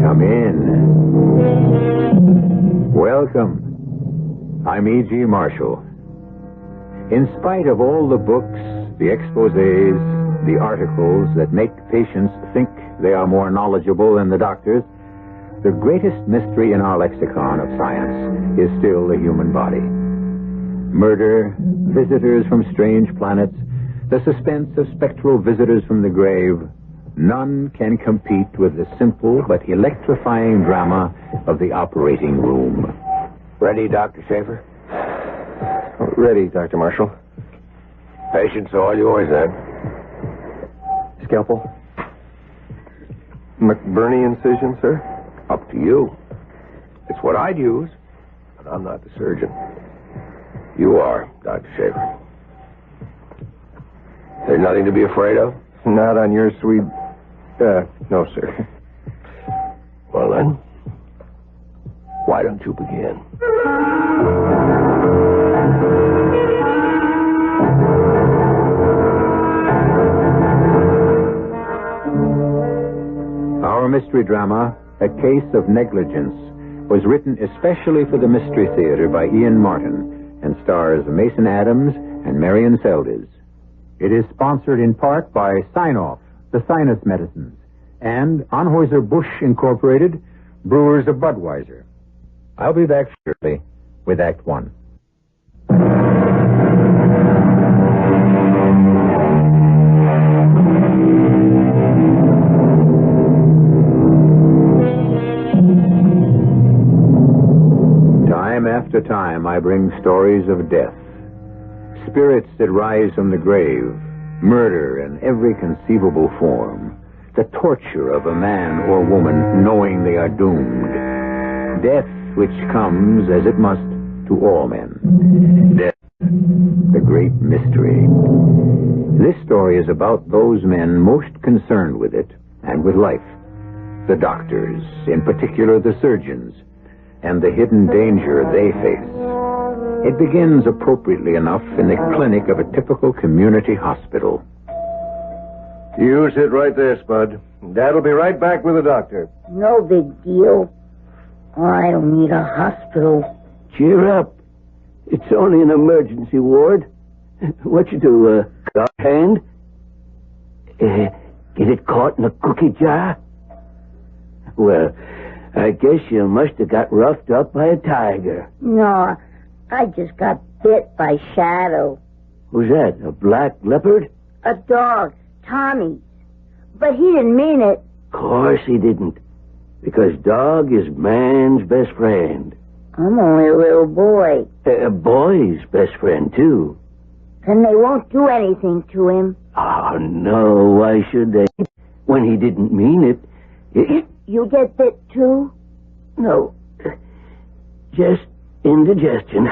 Come in. Welcome. I'm E.G. Marshall. In spite of all the books, the exposés, the articles that make patients think they are more knowledgeable than the doctors, the greatest mystery in our lexicon of science is still the human body. Murder, visitors from strange planets, the suspense of spectral visitors from the grave, none can compete with the simple but electrifying drama of the operating room. Ready, Dr. Schaefer? Ready, Dr. Marshall. Patients all yours, then. Scalpel. McBurney incision, sir? Up to you. It's what I'd use, but I'm not the surgeon. You are, Dr. Schaefer. There's nothing to be afraid of? Not on your sweet... no, sir. Well, then, why don't you begin? Our mystery drama, A Case of Negligence, was written especially for the Mystery Theater by Ian Martin and stars Mason Adams and Marion Seldes. It is sponsored in part by Sign-Off, the sinus medicines, and Anheuser-Busch Incorporated, brewers of Budweiser. I'll be back shortly with Act One. Time after time, I bring stories of death. Spirits that rise from the grave, murder in every conceivable form, the torture of a man or woman knowing they are doomed, death which comes, as it must, to all men. Death, the great mystery. This story is about those men most concerned with it and with life. The doctors, in particular the surgeons, and the hidden danger they face. It begins appropriately enough in the clinic of a typical community hospital. You sit right there, Spud. Dad'll be right back with the doctor. No big deal. I don't need a hospital. Cheer up. It's only an emergency ward. What you do, got hand? Get it caught in a cookie jar? Well, I guess you must have got roughed up by a tiger. No, I just got bit by Shadow. Who's that, a black leopard? A dog, Tommy. But he didn't mean it. Of course he didn't. Because dog is man's best friend. I'm only a little boy. A boy's best friend, too. And they won't do anything to him. Oh, no, why should they? When he didn't mean it. You get bit, too? No. Just indigestion.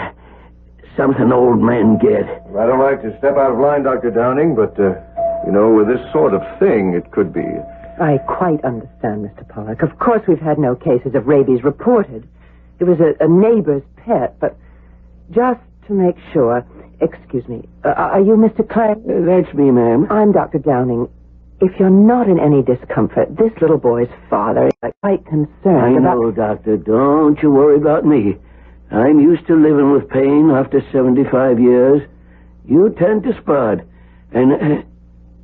Something old men get. I don't like to step out of line, Dr. Downing, but, with this sort of thing, it could be. I quite understand, Mr. Pollock. Of course we've had no cases of rabies reported. It was a neighbor's pet, but just to make sure... Excuse me. Are you Mr. Clay? That's me, ma'am. I'm Dr. Downing. If you're not in any discomfort, this little boy's father is quite concerned about... I know, Doctor. Don't you worry about me. I'm used to living with pain after 75 years. You tend to Spud. And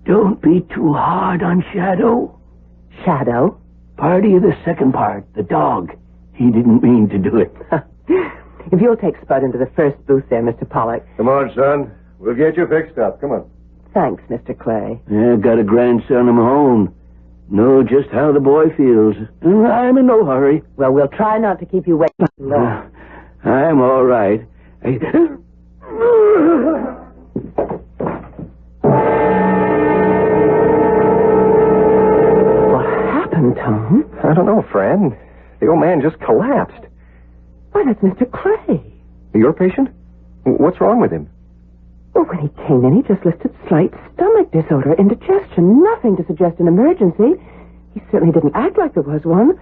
don't be too hard on Shadow. Shadow? Party of the second part, the dog. He didn't mean to do it. If you'll take Spud into the first booth there, Mr. Pollock. Come on, son. We'll get you fixed up. Come on. Thanks, Mr. Clay. Yeah, got a grandson of my own. Know just how the boy feels. I'm in no hurry. Well, we'll try not to keep you waiting too long. I'm all right. What happened, Tom? I don't know, Fran. The old man just collapsed. Why, that's Mr. Clay. Your patient? What's wrong with him? Well, when he came in, he just listed slight stomach disorder, indigestion, nothing to suggest an emergency. He certainly didn't act like there was one.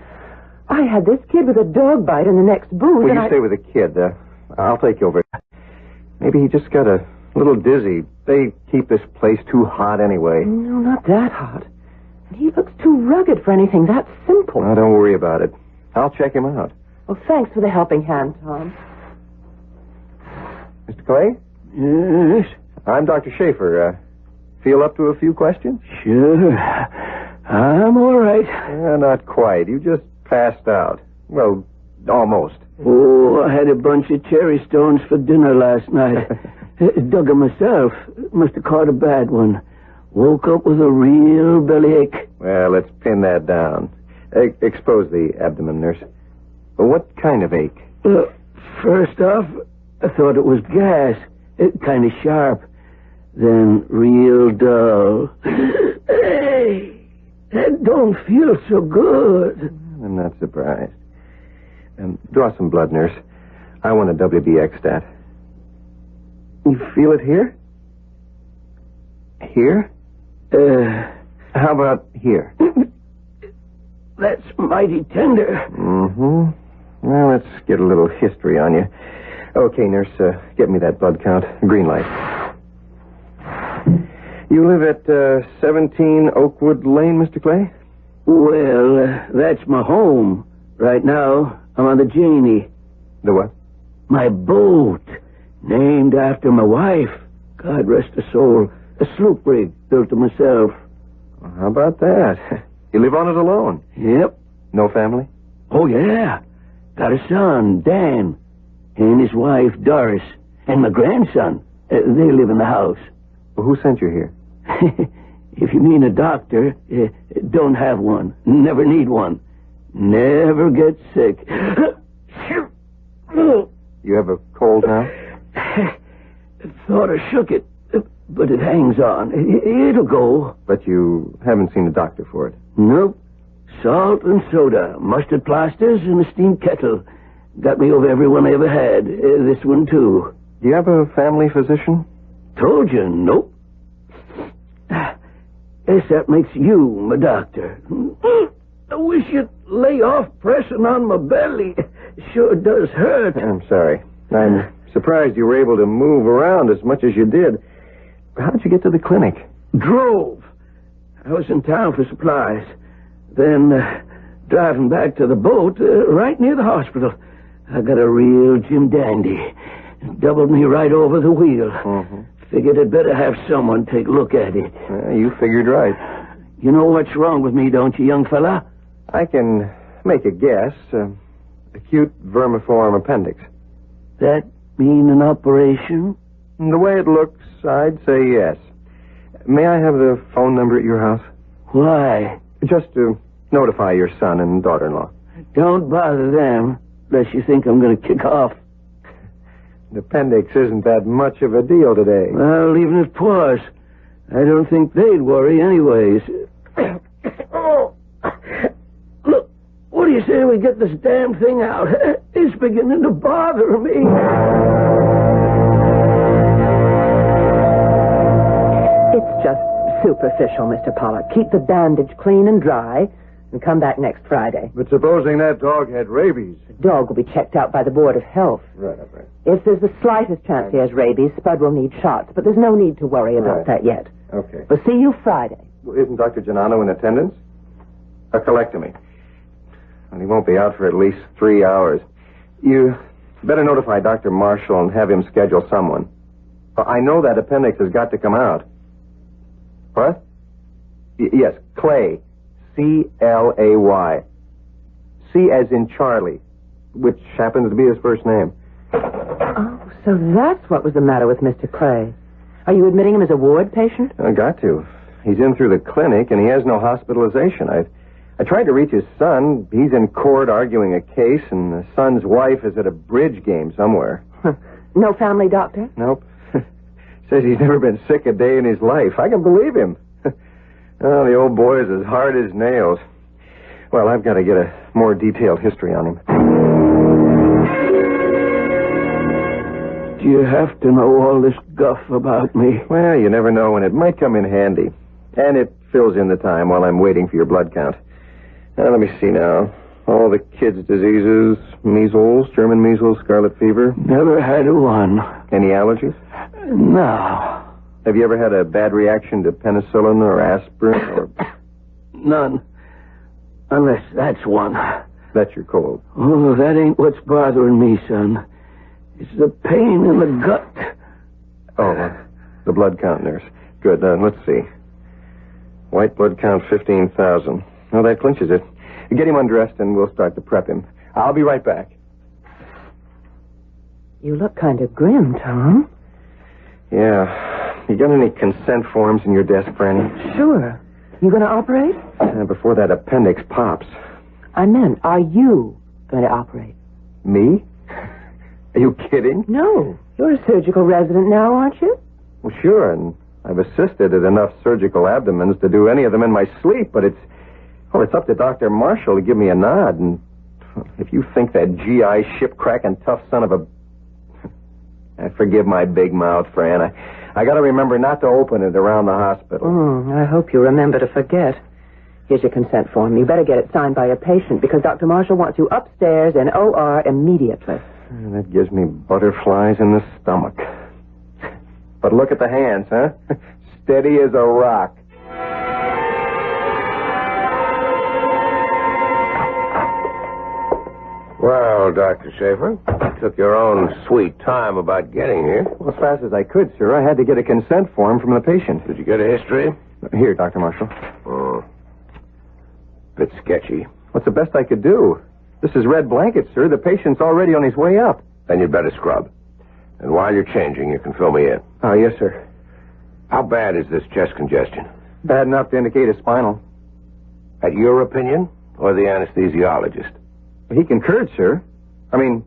I had this kid with a dog bite in the next booth. Well, you stay with the kid. I'll take you over. Maybe he just got a A little dizzy. They keep this place too hot anyway. No, not that hot. He looks too rugged for anything that simple. Oh, don't worry about it. I'll check him out. Well, thanks for the helping hand, Tom. Mr. Clay? Yes? I'm Dr. Schaefer. Feel up to a few questions? Sure. I'm all right. Not quite. You just passed out. Well, almost. Oh, I had a bunch of cherry stones for dinner last night. Dug them myself. Must have caught a bad one. Woke up with a real bellyache. Well, let's pin that down. Expose the abdomen, nurse. What kind of ache? First off, I thought it was gas. Kind of sharp. Then real dull. Hey, that don't feel so good. I'm not surprised. Draw some blood, nurse. I want a WBX stat. You feel it here? Here? How about here? That's mighty tender. Mm-hmm. Well, let's get a little history on you. Okay, nurse, get me that blood count. Green light. You live at 17 Oakwood Lane, Mr. Clay? Well, that's my home. Right now, I'm on the Janie. The what? My boat. Named after my wife. God rest her soul. A sloop rig built to myself. Well, how about that? You live on it alone? Yep. No family? Oh, yeah. Got a son, Dan. And his wife, Doris. And my grandson. They live in the house. Well, who sent you here? If you mean a doctor, don't have one. Never need one. Never get sick. You have a cold now? Thought I shook it, but it hangs on. It'll go. But you haven't seen a doctor for it? Nope. Salt and soda, mustard plasters, and a steam kettle. Got me over every one I ever had. This one, too. Do you have a family physician? Told you, nope. Guess that makes you my doctor. I wish you'd lay off pressing on my belly. Sure does hurt. I'm sorry. I'm surprised you were able to move around as much as you did. How'd you get to the clinic? Drove. I was in town for supplies. Then, driving back to the boat, right near the hospital, I got a real Jim Dandy. Doubled me right over the wheel. Mm-hmm. Figured I'd better have someone take a look at it. You figured right. You know what's wrong with me, don't you, young fella? I can make a guess. Acute vermiform appendix. That mean an operation? The way it looks, I'd say yes. May I have the phone number at your house? Why? Just to notify your son and daughter-in-law. Don't bother them, unless you think I'm going to kick off. The appendix isn't that much of a deal today. Well, even if it was, I don't think they'd worry anyways. Oh. Look, what do you say we get this damn thing out? It's beginning to bother me. It's just superficial, Mr. Pollock. Keep the bandage clean and dry and come back next Friday. But supposing that dog had rabies? The dog will be checked out by the Board of Health. Right. If there's the slightest chance he has rabies, Spud will need shots, but there's no need to worry about that yet. Okay. We'll see you Friday. Well, isn't Dr. Giannano in attendance? A colectomy. Well, he won't be out for at least 3 hours. You better notify Dr. Marshall and have him schedule someone. I know that appendix has got to come out. What? Yes, Clay. C-L-A-Y. C as in Charlie, which happens to be his first name. Oh, so that's what was the matter with Mr. Clay. Are you admitting him as a ward patient? I got to. He's in through the clinic, and he has no hospitalization. I tried to reach his son. He's in court arguing a case, and the son's wife is at a bridge game somewhere. No family doctor? Nope. Says he's never been sick a day in his life. I can believe him. Oh, the old boy is as hard as nails. Well, I've got to get a more detailed history on him. Do you have to know all this guff about me? Well, you never know when it might come in handy. And it fills in the time while I'm waiting for your blood count. Now, let me see now. All the kids' diseases, measles, German measles, scarlet fever. Never had one. Any allergies? Now. Have you ever had a bad reaction to penicillin or aspirin or... None. Unless that's one. That's your cold. Oh, that ain't what's bothering me, son. It's the pain in the gut. Oh, the blood count, nurse. Good. Let's see. White blood count 15,000. Well, that clinches it. Get him undressed and we'll start to prep him. I'll be right back. You look kind of grim, Tom. Yeah. You got any consent forms in your desk, Franny? Sure. You going to operate? Before that appendix pops. I meant, are you going to operate? Me? Are you kidding? No. You're a surgical resident now, aren't you? Well, sure, and I've assisted at enough surgical abdomens to do any of them in my sleep, but it's up to Dr. Marshall to give me a nod, and if you think that GI ship-cracking tough son of a... Forgive my big mouth, Fran. I got to remember not to open it around the hospital. I hope you remember to forget. Here's your consent form. You better get it signed by a patient because Dr. Marshall wants you upstairs in OR immediately. That gives me butterflies in the stomach. But look at the hands, huh? Steady as a rock. Well, Dr. Schaefer, you took your own sweet time about getting here. Well, as fast as I could, sir. I had to get a consent form from the patient. Did you get a history? Here, Dr. Marshall. Oh. Bit sketchy. What's the best I could do? This is red blanket, sir. The patient's already on his way up. Then you'd better scrub. And while you're changing, you can fill me in. Oh, yes, sir. How bad is this chest congestion? Bad enough to indicate a spinal. At your opinion, or the anesthesiologist? He concurred, sir. I mean,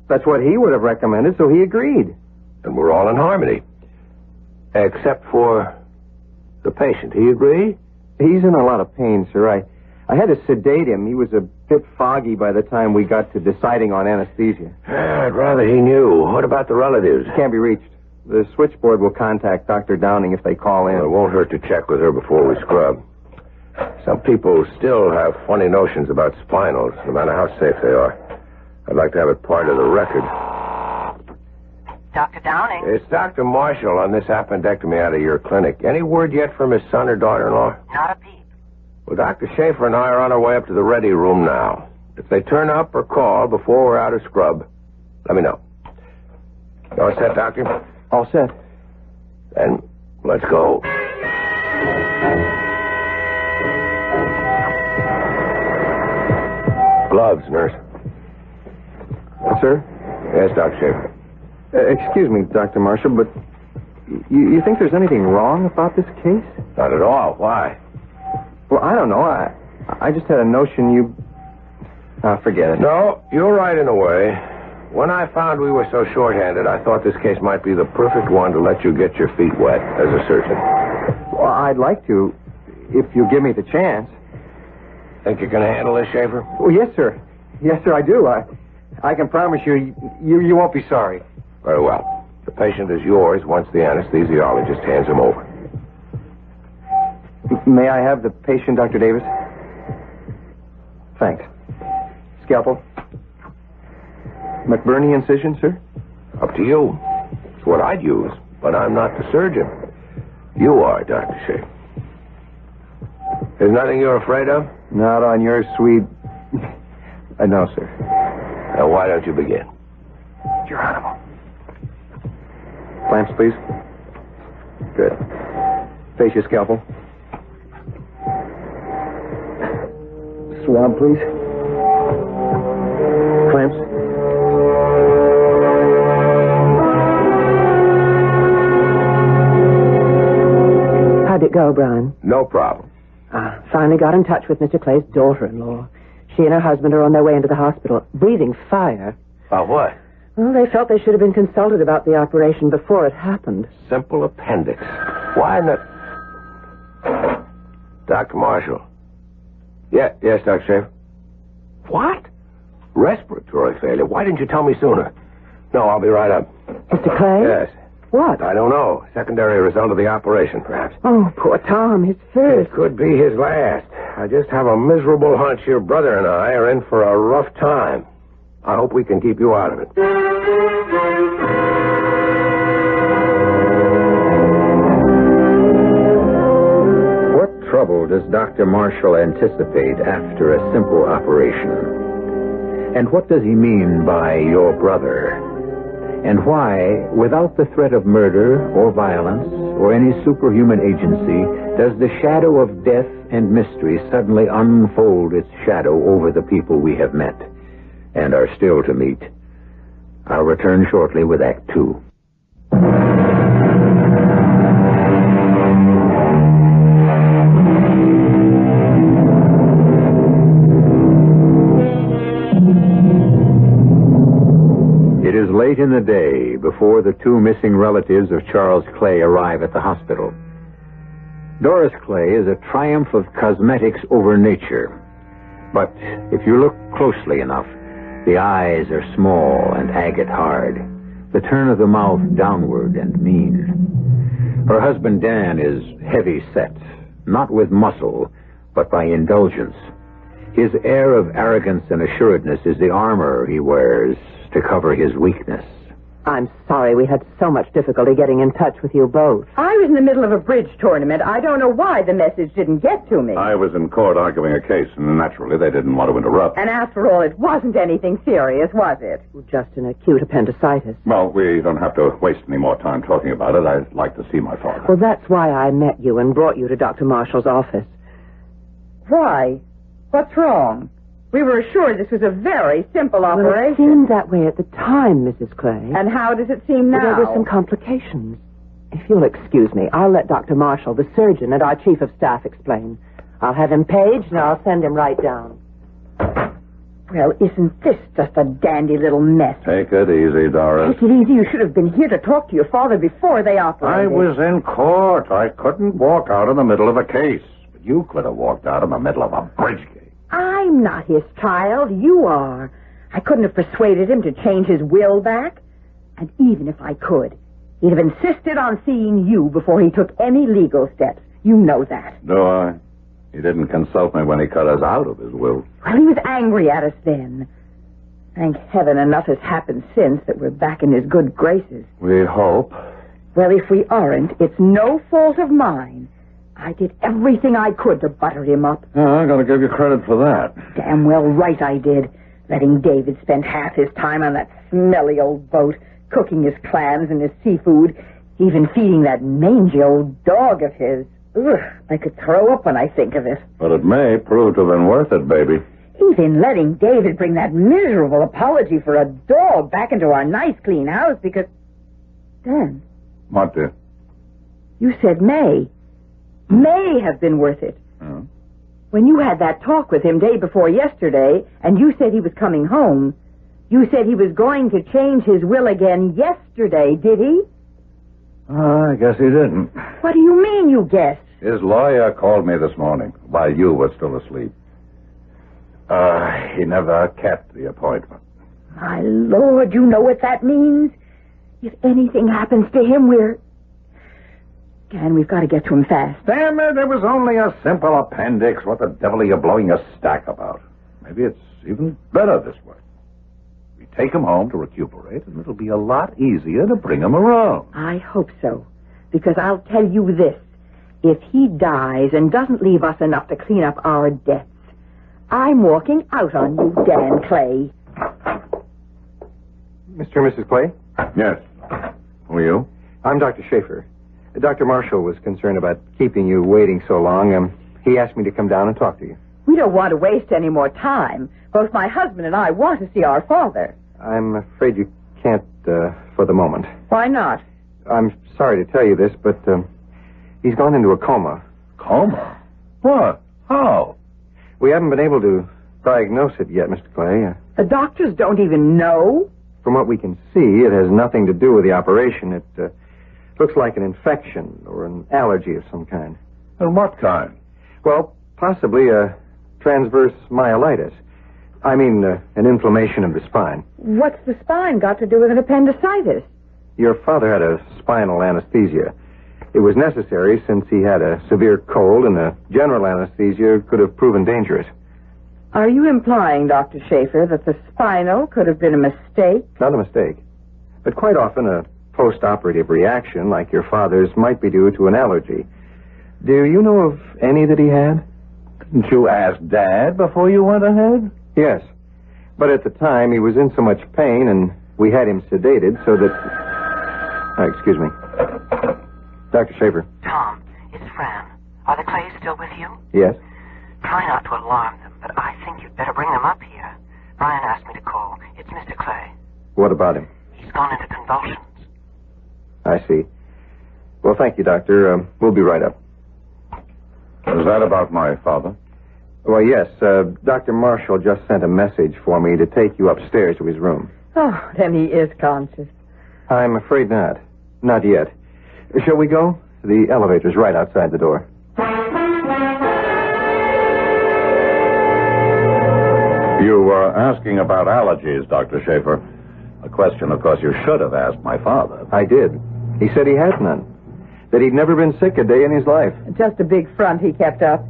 that's what he would have recommended, so he agreed. And we're all in harmony. Except for the patient. He agree? He's in a lot of pain, sir. I had to sedate him. He was a bit foggy by the time we got to deciding on anesthesia. I'd rather he knew. What about the relatives? Can't be reached. The switchboard will contact Dr. Downing if they call in. Well, it won't hurt to check with her before we scrub. Some people still have funny notions about spinals, no matter how safe they are. I'd like to have it part of the record. Dr. Downing? It's Dr. Marshall on this appendectomy out of your clinic. Any word yet from his son or daughter-in-law? Not a peep. Well, Dr. Schaefer and I are on our way up to the ready room now. If they turn up or call before we're out of scrub, let me know. You all set, Doctor? All set. Then let's go. Gloves, nurse. Sir? Yes, Dr. Schaefer. Excuse me, Dr. Marshall, but you think there's anything wrong about this case? Not at all. Why? Well, I don't know. I just had a notion you... forget it. No, you're right in a way. When I found we were so short-handed, I thought this case might be the perfect one to let you get your feet wet as a surgeon. Well, I'd like to, if you give me the chance. Think you can handle this, Schaefer? Oh, yes, sir. Yes, sir, I do. I can promise you won't be sorry. Very well. The patient is yours once the anesthesiologist hands him over. May I have the patient, Dr. Davis? Thanks. Scalpel. McBurney incision, sir? Up to you. It's what I'd use, but I'm not the surgeon. You are, Dr. Schaefer. There's nothing you're afraid of? Not on your sweet... no, sir. Now, why don't you begin? Geronimo. Clamps, please. Good. Face your scalpel. Swab, please. Clamps. How'd it go, Brian? No problem. Finally got in touch with Mr. Clay's daughter-in-law. She and her husband are on their way into the hospital, breathing fire. About what? Well, they felt they should have been consulted about the operation before it happened. Simple appendix. Why not? Dr. Marshall. Yes, Dr. Schaefer. What? Respiratory failure. Why didn't you tell me sooner? No, I'll be right up. Mr. Clay? Yes. What? I don't know. Secondary result of the operation, perhaps. Oh, poor Tom. His first. It could be his last. I just have a miserable hunch your brother and I are in for a rough time. I hope we can keep you out of it. trouble does Dr. Marshall anticipate after a simple operation? And what does he mean by your brother? And why, without the threat of murder or violence or any superhuman agency, does the shadow of death and mystery suddenly unfold its shadow over the people we have met and are still to meet? I'll return shortly with Act 2. It is late in the day before the two missing relatives of Charles Clay arrive at the hospital. Doris Clay is a triumph of cosmetics over nature. But if you look closely enough, the eyes are small and agate hard, the turn of the mouth downward and mean. Her husband Dan is heavy set, not with muscle, but by indulgence. His air of arrogance and assuredness is the armor he wears to cover his weakness. I'm sorry we had so much difficulty getting in touch with you both. I was in the middle of a bridge tournament. I don't know why the message didn't get to me. I was in court arguing a case, and naturally they didn't want to interrupt. And after all, it wasn't anything serious, was it? Just an acute appendicitis. Well, we don't have to waste any more time talking about it. I'd like to see my father. Well, that's why I met you and brought you to Dr. Marshall's office. Why? What's wrong? We were assured this was a very simple operation. Well, it seemed that way at the time, Mrs. Clay. And how does it seem now? There were some complications. If you'll excuse me, I'll let Dr. Marshall, the surgeon, and our chief of staff explain. I'll have him paged, and I'll send him right down. Well, isn't this just a dandy little mess? Take it easy, Doris. Take it easy. You should have been here to talk to your father before they operated. I was in court. I couldn't walk out in the middle of a case. But you could have walked out in the middle of a bridge game. I'm not his child. You are. I couldn't have persuaded him to change his will back. And even if I could, he'd have insisted on seeing you before he took any legal steps. You know that. Do I? He didn't consult me when he cut us out of his will. Well, he was angry at us then. Thank heaven enough has happened since that we're back in his good graces. We hope. Well, if we aren't, it's no fault of mine. I did everything I could to butter him up. Yeah, I gotta give you credit for that. Damn well right I did. Letting David spend half his time on that smelly old boat, cooking his clams and his seafood, even feeding that mangy old dog of his. Ugh, I could throw up when I think of it. But it may prove to have been worth it, baby. Even letting David bring that miserable apology for a dog back into our nice clean house because... Dan. What, dear? You said may have been worth it. When you had that talk with him day before yesterday, and you said he was coming home, you said he was going to change his will again yesterday, did he? I guess he didn't. What do you mean you guessed? His lawyer called me this morning while you were still asleep. He never kept the appointment. My Lord, you know what that means? If anything happens to him, Dan, we've got to get to him fast. Damn it, it was only a simple appendix. What the devil are you blowing your stack about? Maybe it's even better this way. We take him home to recuperate, and it'll be a lot easier to bring him around. I hope so, because I'll tell you this. If he dies and doesn't leave us enough to clean up our debts, I'm walking out on you, Dan Clay. Mr. and Mrs. Clay? Yes. Who are you? I'm Dr. Schaefer. Dr. Marshall was concerned about keeping you waiting so long. He asked me to come down and talk to you. We don't want to waste any more time. Both my husband and I want to see our father. I'm afraid you can't for the moment. Why not? I'm sorry to tell you this, but he's gone into a coma. Coma? What? How? We haven't been able to diagnose it yet, Mr. Clay. The doctors don't even know? From what we can see, it has nothing to do with the operation. It looks like an infection or an allergy of some kind. And what kind? Well, possibly a transverse myelitis. I mean, an inflammation of the spine. What's the spine got to do with an appendicitis? Your father had a spinal anesthesia. It was necessary since he had a severe cold, and a general anesthesia could have proven dangerous. Are you implying, Dr. Schaefer, that the spinal could have been a mistake? Not a mistake. But quite often a post-operative reaction, like your father's, might be due to an allergy. Do you know of any that he had? Didn't you ask Dad before you went ahead? Yes. But at the time, he was in so much pain, and we had him sedated so that... excuse me. Dr. Schaefer. Tom, it's Fran. Are the Clays still with you? Yes? Try not to alarm them, but I think you'd better bring them up here. Brian asked me to call. It's Mr. Clay. What about him? He's gone into convulsions. I see. Well, thank you, Doctor. We'll be right up. Is that about my father? Well, yes. Dr. Marshall just sent a message for me to take you upstairs to his room. Oh, then he is conscious. I'm afraid not. Not yet. Shall we go? The elevator's right outside the door. You were asking about allergies, Dr. Schaefer. A question, of course, you should have asked my father. I did. He said he had none. That he'd never been sick a day in his life. Just a big front he kept up.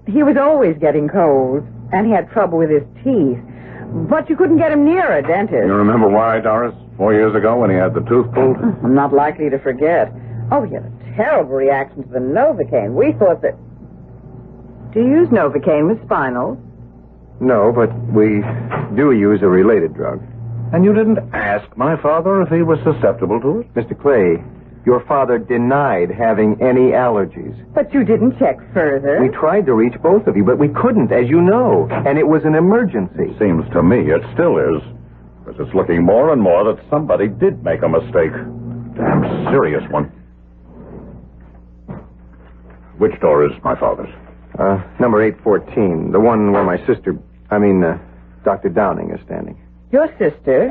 He was always getting colds, and he had trouble with his teeth. But you couldn't get him near a dentist. You remember why, Doris? 4 years ago when he had the tooth pulled? I'm not likely to forget. Oh, he had a terrible reaction to the Novocaine. We thought that... Do you use Novocaine with spinal? No, but we do use a related drug. And you didn't ask my father if he was susceptible to it? Mr. Clay, your father denied having any allergies. But you didn't check further. We tried to reach both of you, but we couldn't, as you know. And it was an emergency. Seems to me it still is. Because it's looking more and more that somebody did make a mistake. Damn serious one. Which door is my father's? Number 814. The one where my sister... Dr. Downing is standing. Your sister?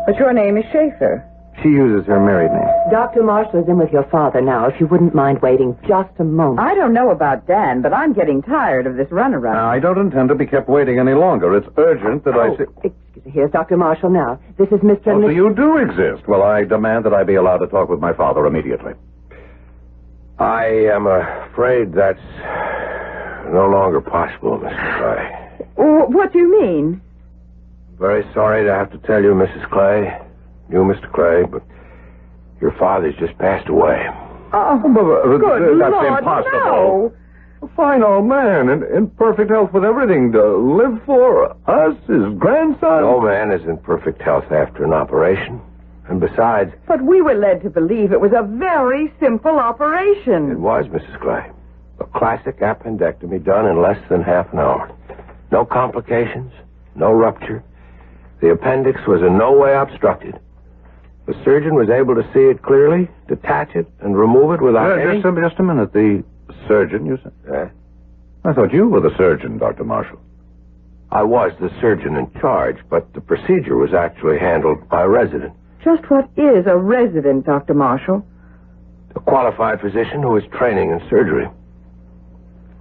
But your name is Schaefer. She uses her married name. Dr. Marshall is in with your father now, if you wouldn't mind waiting just a moment. I don't know about Dan, but I'm getting tired of this runaround. I don't intend to be kept waiting any longer. It's urgent that I... Excuse me. Here's Dr. Marshall now. This is Mr. Oh, so you do exist. Well, I demand that I be allowed to talk with my father immediately. I am afraid that's no longer possible, Mr. Clay. What do you mean? Very sorry to have to tell you, Mrs. Clay, you, Mr. Clay, but your father's just passed away. Oh, good that's Lord, impossible. no. A fine old man, in perfect health with everything to live for. Us, his grandson. No man is in perfect health after an operation. And besides... But we were led to believe it was a very simple operation. It was, Mrs. Clay. A classic appendectomy done in less than half an hour. No complications, no rupture. The appendix was in no way obstructed. The surgeon was able to see it clearly, detach it, and remove it without any... Just a minute. The surgeon, you said? I thought you were the surgeon, Dr. Marshall. I was the surgeon in charge, but the procedure was actually handled by a resident. Just what is a resident, Dr. Marshall? A qualified physician who is training in surgery.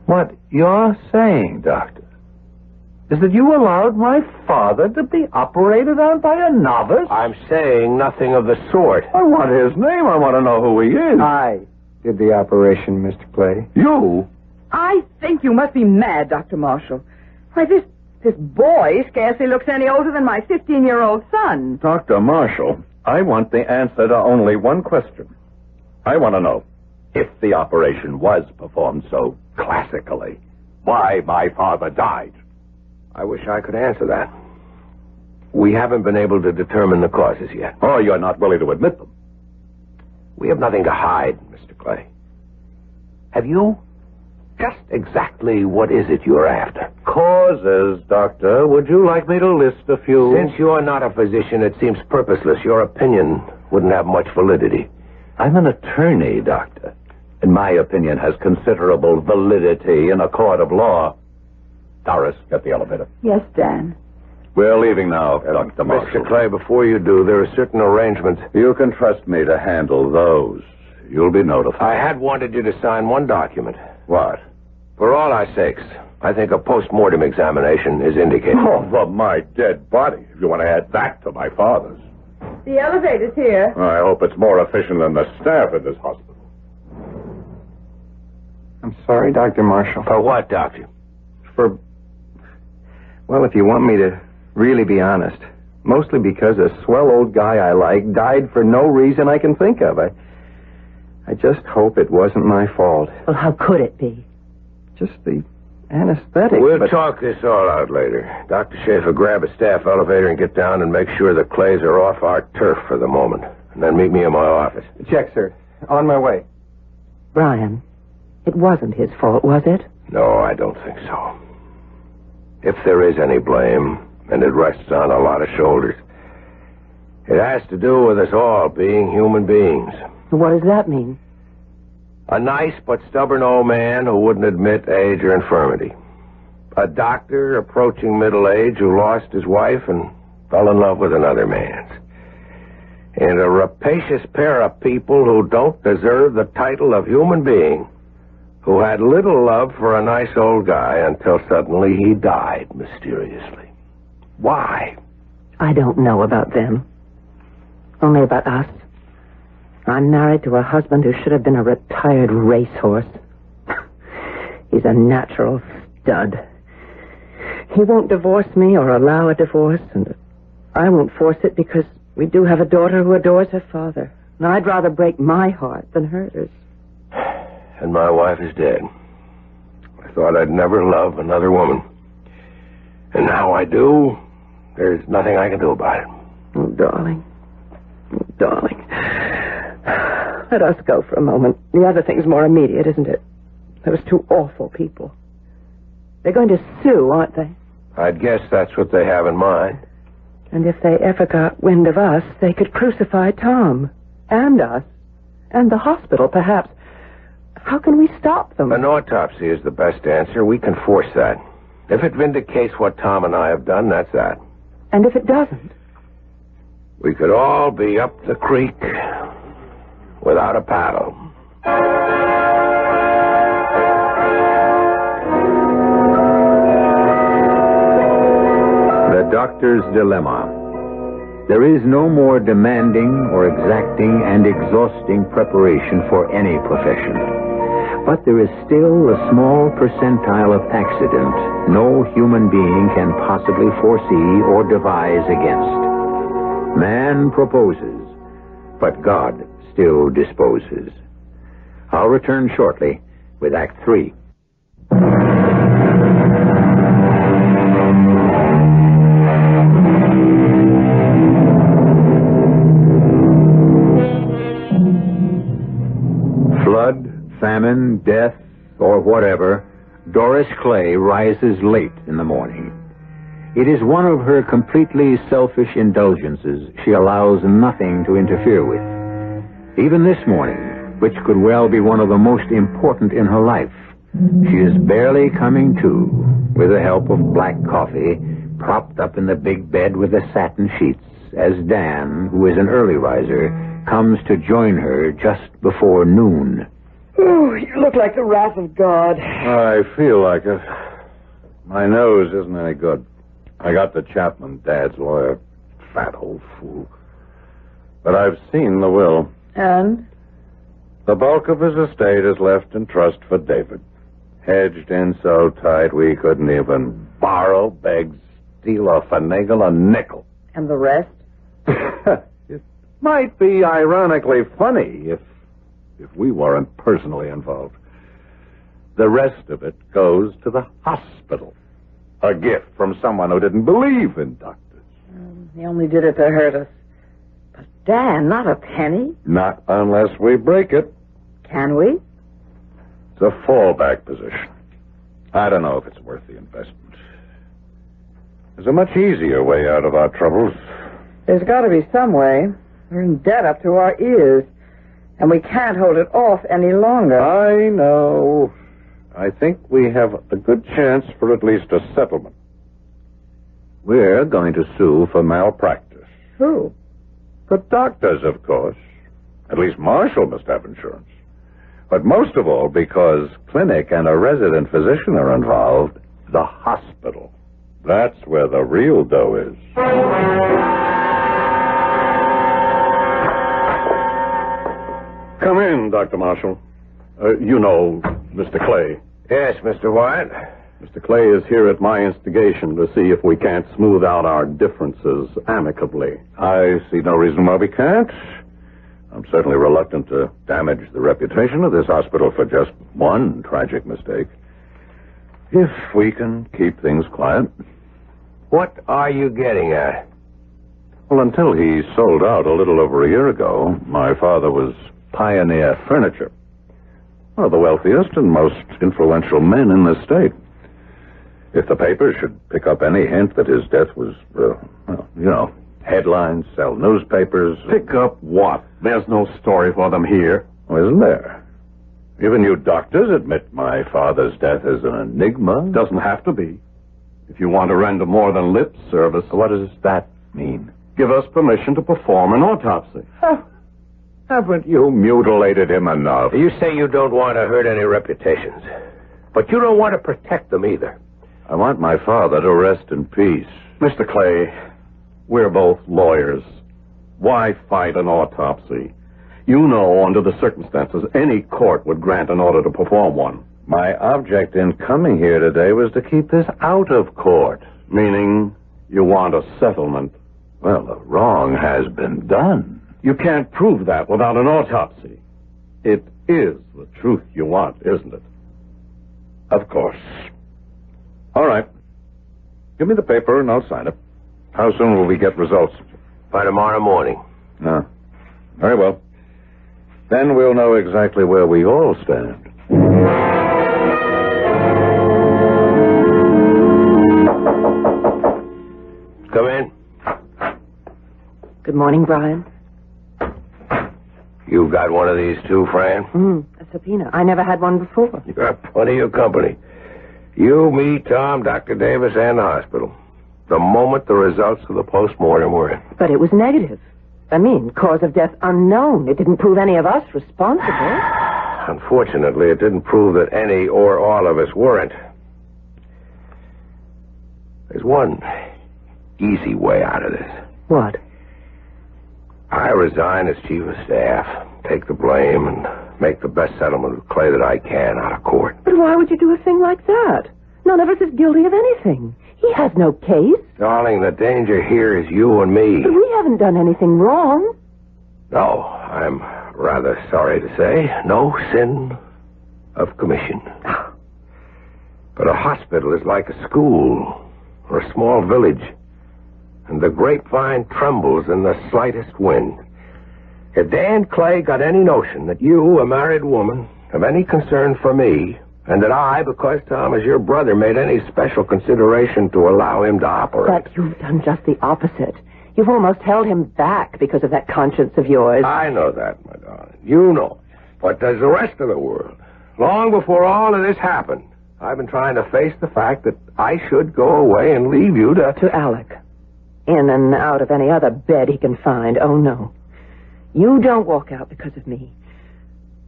What you're saying, Doctor, is that you allowed my father to be operated on by a novice? I'm saying nothing of the sort. I want his name. I want to know who he is. I did the operation, Mr. Clay. You? I think you must be mad, Dr. Marshall. Why, this boy scarcely looks any older than my 15-year-old son. Dr. Marshall, I want the answer to only one question. I want to know, if the operation was performed so classically, why my father died. I wish I could answer that. We haven't been able to determine the causes yet. Oh, you're not willing to admit them. We have nothing to hide, Mr. Clay. Have you? Just exactly what is it you're after? Causes, Doctor. Would you like me to list a few? Since you're not a physician, it seems purposeless. Your opinion wouldn't have much validity. I'm an attorney, Doctor, and my opinion has considerable validity in a court of law. Doris, get the elevator. Yes, Dan. We're leaving now, Dr. Marshall. Mr. Clay, before you do, there are certain arrangements. You can trust me to handle those. You'll be notified. I had wanted you to sign one document. What? For all our sakes, I think a post-mortem examination is indicated. Oh, for my dead body, if you want to add that to my father's. The elevator's here. I hope it's more efficient than the staff at this hospital. I'm sorry, Dr. Marshall. For what, Doctor? Well, if you want me to really be honest, mostly because a swell old guy I like died for no reason I can think of. I just hope it wasn't my fault. Well, how could it be? Just the anesthetic. We'll talk this all out later. Dr. Schaefer, grab a staff elevator and get down and make sure the Clays are off our turf for the moment. And then meet me in my office. Check, sir. On my way. Brian, it wasn't his fault, was it? No, I don't think so. If there is any blame, and it rests on a lot of shoulders, it has to do with us all being human beings. What does that mean? A nice but stubborn old man who wouldn't admit age or infirmity. A doctor approaching middle age who lost his wife and fell in love with another man's. And a rapacious pair of people who don't deserve the title of human being, who had little love for a nice old guy until suddenly he died mysteriously. Why? I don't know about them. Only about us. I'm married to a husband who should have been a retired racehorse. He's a natural stud. He won't divorce me or allow a divorce, and I won't force it because we do have a daughter who adores her father. And I'd rather break my heart than hers. And my wife is dead. I thought I'd never love another woman. And now I do. There's nothing I can do about it. Oh, darling. Oh, darling. Let us go for a moment. The other thing's more immediate, isn't it? Those two awful people. They're going to sue, aren't they? I'd guess that's what they have in mind. And if they ever got wind of us, they could crucify Tom. And us. And the hospital, perhaps. How can we stop them? An autopsy is the best answer. We can force that. If it vindicates what Tom and I have done, that's that. And if it doesn't? We could all be up the creek without a paddle. The Doctor's Dilemma. There is no more demanding or exacting and exhausting preparation for any profession. But there is still a small percentile of accident no human being can possibly foresee or devise against. Man proposes, but God still disposes. I'll return shortly with Act 3. Flood, famine, death, or whatever, Doris Clay rises late in the morning. It is one of her completely selfish indulgences she allows nothing to interfere with. Even this morning, which could well be one of the most important in her life, she is barely coming to, with the help of black coffee, propped up in the big bed with the satin sheets, as Dan, who is an early riser, comes to join her just before noon. Oh, you look like the wrath of God. I feel like it. My nose isn't any good. I got the Chapman, Dad's lawyer. Fat old fool. But I've seen the will. And? The bulk of his estate is left in trust for David. Hedged in so tight we couldn't even borrow, beg, steal, or finagle a nickel. And the rest? It might be ironically funny if we weren't personally involved. The rest of it goes to the hospital. A gift from someone who didn't believe in doctors. He only did it to hurt us. But, Dan, not a penny. Not unless we break it. Can we? It's a fallback position. I don't know if it's worth the investment. There's a much easier way out of our troubles. There's got to be some way. We're in debt up to our ears. And we can't hold it off any longer. I know. I think we have a good chance for at least a settlement. We're going to sue for malpractice. Who? The doctors, of course. At least Marshall must have insurance. But most of all, because clinic and a resident physician are involved, the hospital. That's where the real dough is. Come in, Dr. Marshall. You know Mr. Clay. Yes, Mr. Wyatt. Mr. Clay is here at my instigation to see if we can't smooth out our differences amicably. I see no reason why we can't. I'm certainly reluctant to damage the reputation of this hospital for just one tragic mistake. If we can keep things quiet. What are you getting at? Well, until he sold out a little over a year ago, my father was Pioneer Furniture. One of the wealthiest and most influential men in the state. If the papers should pick up any hint that his death was, headlines, sell newspapers. Pick up what? There's no story for them here. Oh, isn't there? Even you doctors admit my father's death is an enigma. Doesn't have to be. If you want to render more than lip service. What does that mean? Give us permission to perform an autopsy. Haven't you mutilated him enough? You say you don't want to hurt any reputations, but you don't want to protect them either. I want my father to rest in peace. Mr. Clay, we're both lawyers. Why fight an autopsy? You know, under the circumstances, any court would grant an order to perform one. My object in coming here today was to keep this out of court. Meaning you want a settlement. Well, the wrong has been done. You can't prove that without an autopsy. It is the truth you want, isn't it? Of course. All right. Give me the paper and I'll sign it. How soon will we get results? By tomorrow morning. Very well. Then we'll know exactly where we all stand. Come in. Good morning, Brian. You got one of these too, Fran? A subpoena. I never had one before. You got plenty of company. You, me, Tom, Dr. Davis, and the hospital. The moment the results of the postmortem were in. But it was negative. I mean, cause of death unknown. It didn't prove any of us responsible. Unfortunately, it didn't prove that any or all of us weren't. There's one easy way out of this. What? I resign as chief of staff, take the blame, and make the best settlement with Clay that I can out of court. But why would you do a thing like that? None of us is guilty of anything. He has no case. Darling, the danger here is you and me. But we haven't done anything wrong. No, I'm rather sorry to say, no sin of commission. But a hospital is like a school or a small village, and the grapevine trembles in the slightest wind. If Dan Clay got any notion that you, a married woman, have any concern for me, and that I, because Tom is your brother, made any special consideration to allow him to operate. But you've done just the opposite. You've almost held him back because of that conscience of yours. I know that, my darling. You know it. But does the rest of the world? Long before all of this happened, I've been trying to face the fact that I should go away and leave you to... To Alec. In and out of any other bed he can find. Oh, no. You don't walk out because of me.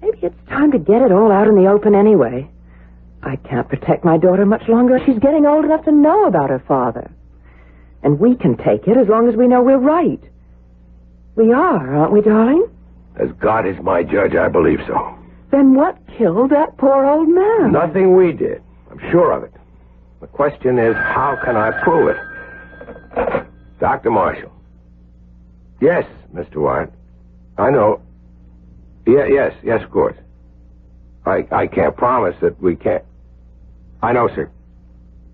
Maybe it's time to get it all out in the open anyway. I can't protect my daughter much longer. She's getting old enough to know about her father. And we can take it as long as we know we're right. We are, aren't we, darling? As God is my judge, I believe so. Then what killed that poor old man? Nothing we did. I'm sure of it. The question is, how can I prove it? Dr. Marshall. Yes, Mr. Wyatt. I know. Yes, of course. I can't promise that we can't. I know, sir.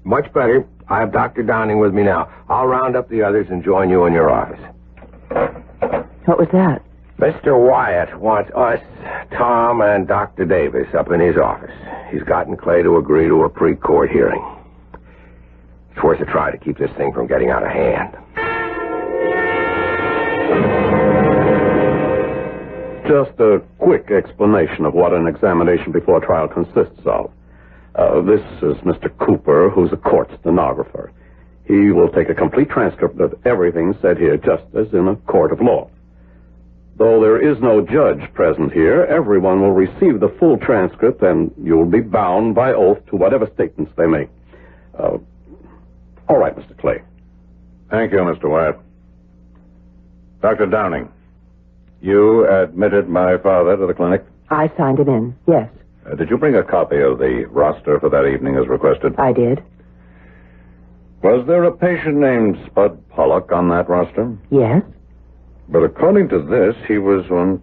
Much better. I have Dr. Downing with me now. I'll round up the others and join you in your office. What was that? Mr. Wyatt wants us, Tom, and Dr. Davis up in his office. He's gotten Clay to agree to a pre-court hearing. It's worth a try to keep this thing from getting out of hand. Just a quick explanation of what an examination before trial consists of. This is Mr. Cooper, who's a court stenographer. He will take a complete transcript of everything said here, just as in a court of law. Though there is no judge present here, everyone will receive the full transcript, and you'll be bound by oath to whatever statements they make. All right, Mr. Clay. Thank you, Mr. Wyatt. Dr. Downing, you admitted my father to the clinic? I signed him in, yes. Did you bring a copy of the roster for that evening as requested? I did. Was there a patient named Spud Pollock on that roster? Yes. But according to this, he was 1,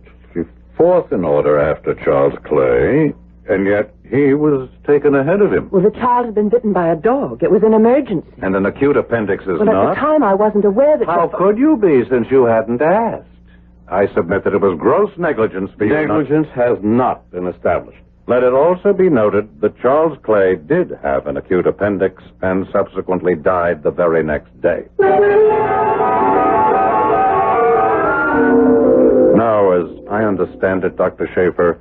fourth in order after Charles Clay, and yet he was taken ahead of him. Well, the child had been bitten by a dog. It was an emergency. And an acute appendix is Well, not. at the time, I wasn't aware that... How could you be, since you hadn't asked? I submit that it was gross negligence for you. Negligence has not been established. Let it also be noted that Charles Clay did have an acute appendix and subsequently died the very next day. Now, as I understand it, Dr. Schaefer,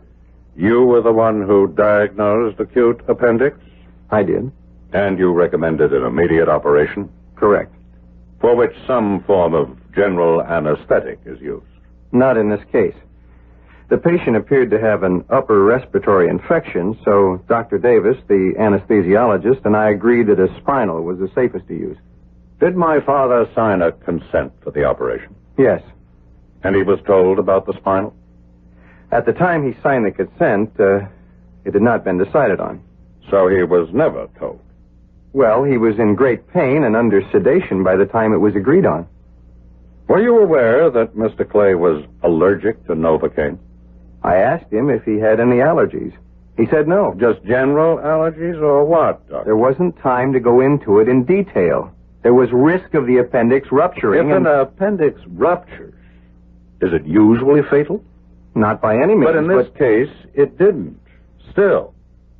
you were the one who diagnosed acute appendix? I did. And you recommended an immediate operation? Correct. For which some form of general anesthetic is used? Not in this case. The patient appeared to have an upper respiratory infection, so Dr. Davis, the anesthesiologist, and I agreed that a spinal was the safest to use. Did my father sign a consent for the operation? Yes. And he was told about the spinal? At the time he signed the consent, it had not been decided on. So he was never told? Well, he was in great pain and under sedation by the time it was agreed on. Were you aware that Mr. Clay was allergic to Novocaine? I asked him if he had any allergies. He said no. Just general allergies or what, Doctor? There wasn't time to go into it in detail. There was risk of the appendix rupturing. If an appendix ruptures, is it usually fatal? Not by any means. But in this case, it didn't. Still,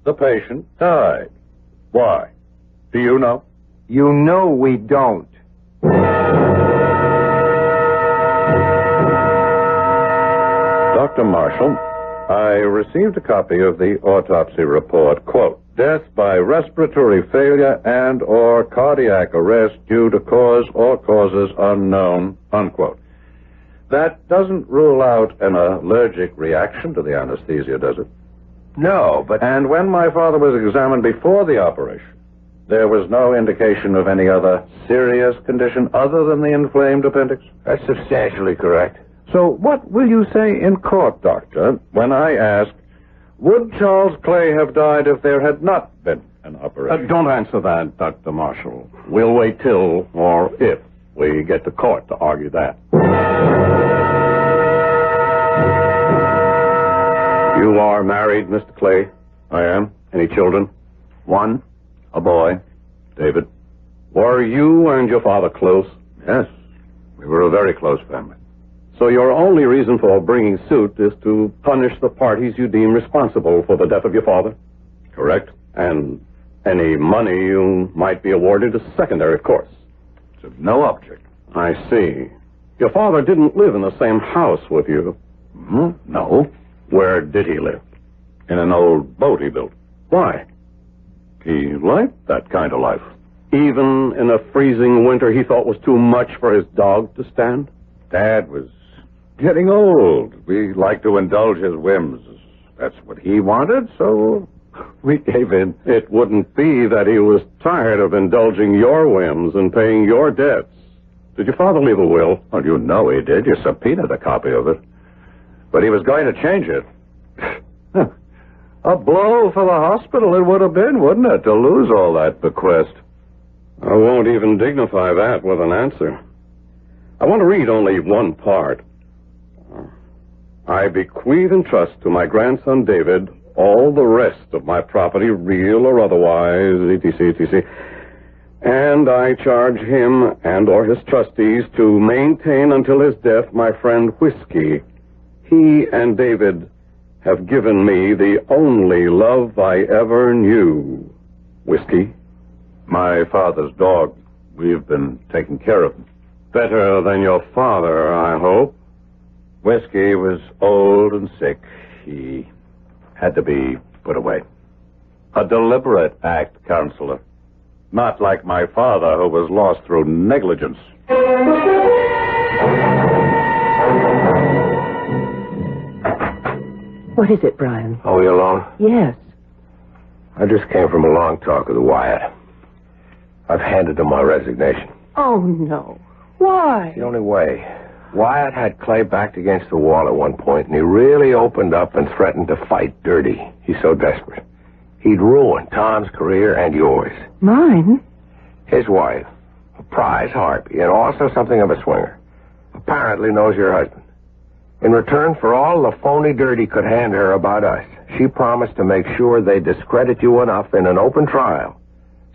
the patient died. Why? Do you know? You know we don't. Dr. Marshall, I received a copy of the autopsy report. Quote, death by respiratory failure and or cardiac arrest due to cause or causes unknown, unquote. That doesn't rule out an allergic reaction to the anesthesia, does it? No, but... And when my father was examined before the operation, there was no indication of any other serious condition other than the inflamed appendix? That's substantially correct. So what will you say in court, Doctor, when I ask, would Charles Clay have died if there had not been an operation? Don't answer that, Dr. Marshall. We'll wait till, or if, we get to court to argue that. You are married, Mr. Clay? I am. Any children? One. A boy. David. Were you and your father close? Yes. We were a very close family. So your only reason for bringing suit is to punish the parties you deem responsible for the death of your father? Correct. And any money you might be awarded is secondary, of course. It's of no object. I see. Your father didn't live in the same house with you. Mm-hmm. No. Where did he live? In an old boat he built. Why? He liked that kind of life. Even in a freezing winter he thought was too much for his dog to stand? Dad was getting old. We liked to indulge his whims. That's what he wanted, so we gave in. It wouldn't be that he was tired of indulging your whims and paying your debts. Did your father leave a will? Well, you know he did. You subpoenaed a copy of it. But he was going to change it. A blow for the hospital it would have been, wouldn't it, to lose all that bequest? I won't even dignify that with an answer. I want to read only one part. I bequeath and trust to my grandson David all the rest of my property, real or otherwise, etc., etc. And I charge him and or his trustees to maintain until his death my friend Whiskey. He and David have given me the only love I ever knew. Whiskey? My father's dog. We've been taking care of him. Better than your father, I hope. Whiskey was old and sick. He had to be put away. A deliberate act, Counselor. Not like my father, who was lost through negligence. What is it, Brian? Oh, you alone? Yes. I just came from a long talk with Wyatt. I've handed him my resignation. Oh, no. Why? It's the only way. Wyatt had Clay backed against the wall at one point, and he really opened up and threatened to fight dirty. He's so desperate. He'd ruin Tom's career and yours. Mine? His wife, a prize harpy, and also something of a swinger, apparently knows your husband. In return for all the phony dirt he could hand her about us, she promised to make sure they discredit you enough in an open trial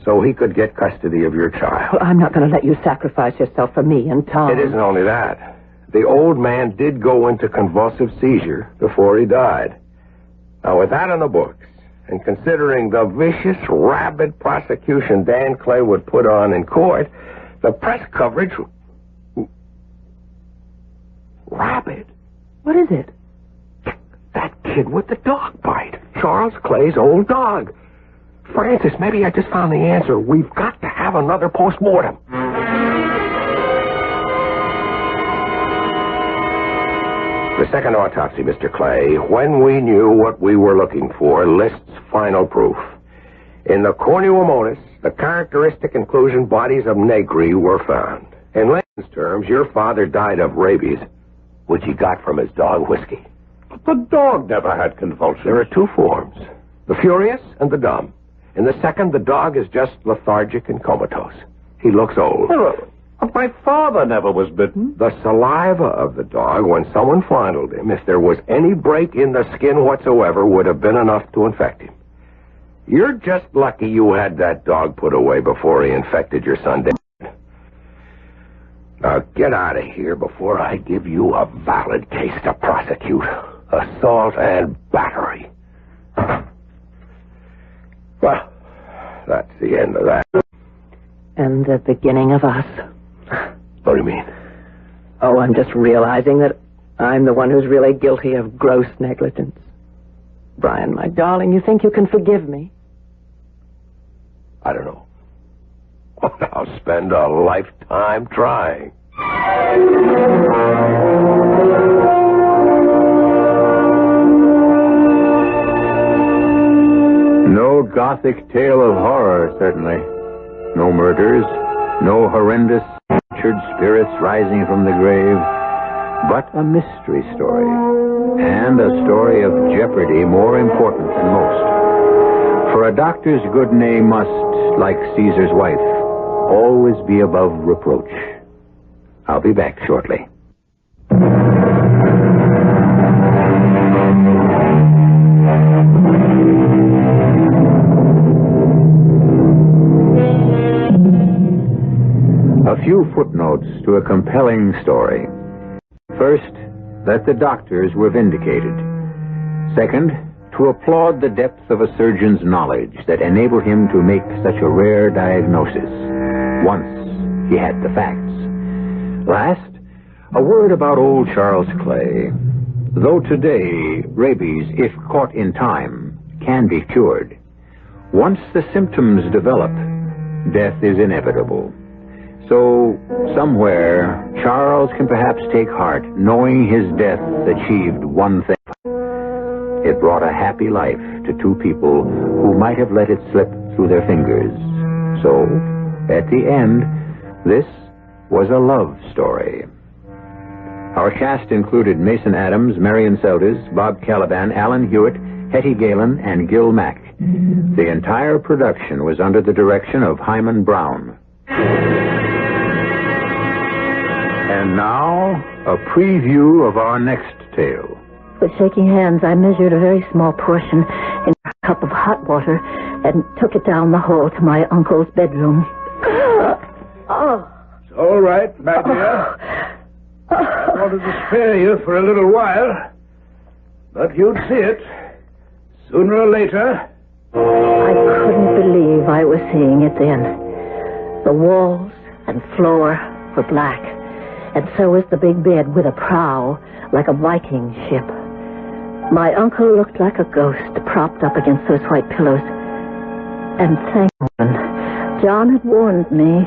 so he could get custody of your child. Well, I'm not going to let you sacrifice yourself for me and Tom. It isn't only that. The old man did go into convulsive seizure before he died. Now, with that on the books, and considering the vicious, rabid prosecution Dan Clay would put on in court, the press coverage... Rabid? What is it? That kid with the dog bite. Charles Clay's old dog. Francis, maybe I just found the answer. We've got to have another postmortem. The second autopsy, Mr. Clay, when we knew what we were looking for, lists final proof. In the cornuomonas, the characteristic inclusion bodies of negri were found. In layman's terms, your father died of rabies, which he got from his dog, Whiskey. But the dog never had convulsions. There are two forms, the furious and the dumb. In the second, the dog is just lethargic and comatose. He looks old. But my father never was bitten. The saliva of the dog, when someone fondled him, if there was any break in the skin whatsoever, would have been enough to infect him. You're just lucky you had that dog put away before he infected your son, David. Now get out of here before I give you a valid case to prosecute. Assault and battery. Well, that's the end of that. And the beginning of us. What do you mean? Oh, I'm just realizing that I'm the one who's really guilty of gross negligence. Brian, my darling, you think you can forgive me? I don't know. I'll spend a lifetime trying. No gothic tale of horror, certainly. No murders, no horrendous tortured spirits rising from the grave, but a mystery story, and a story of jeopardy more important than most. For a doctor's good name must, like Caesar's wife, always be above reproach. I'll be back shortly. A few footnotes to a compelling story. First, that the doctors were vindicated. Second, to applaud the depth of a surgeon's knowledge that enabled him to make such a rare diagnosis, once he had the facts. Last, a word about old Charles Clay. Though today, rabies, if caught in time, can be cured, once the symptoms develop, death is inevitable. So, somewhere, Charles can perhaps take heart, knowing his death achieved one thing. It brought a happy life to two people who might have let it slip through their fingers. So, at the end, this was a love story. Our cast included Mason Adams, Marion Seldes, Bob Caliban, Alan Hewitt, Hetty Galen, and Gil Mack. The entire production was under the direction of Himan Brown. And now, a preview of our next tale. With shaking hands, I measured a very small portion in a cup of hot water and took it down the hall to my uncle's bedroom. Oh. It's all right, my dear. I wanted to spare you for a little while, but you'd see it sooner or later. I couldn't believe I was seeing it then. The walls and floor were black, and so was the big bed with a prow like a Viking ship. My uncle looked like a ghost propped up against those white pillows. And thank heaven, John had warned me,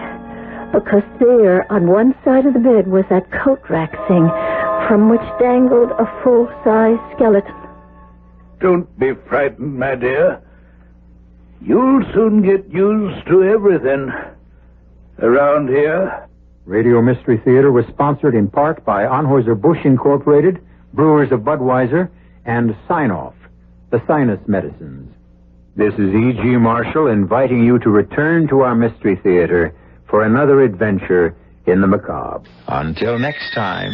because there on one side of the bed was that coat rack thing from which dangled a full-size skeleton. Don't be frightened, my dear. You'll soon get used to everything around here. Radio Mystery Theater was sponsored in part by Anheuser-Busch Incorporated, Brewers of Budweiser, and Sign-Off, the sinus medicines. This is E.G. Marshall inviting you to return to our Mystery Theater for another adventure in the macabre. Until next time,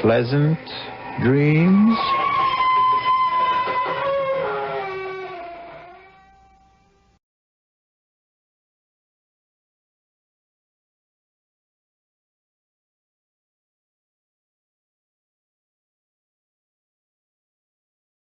pleasant dreams.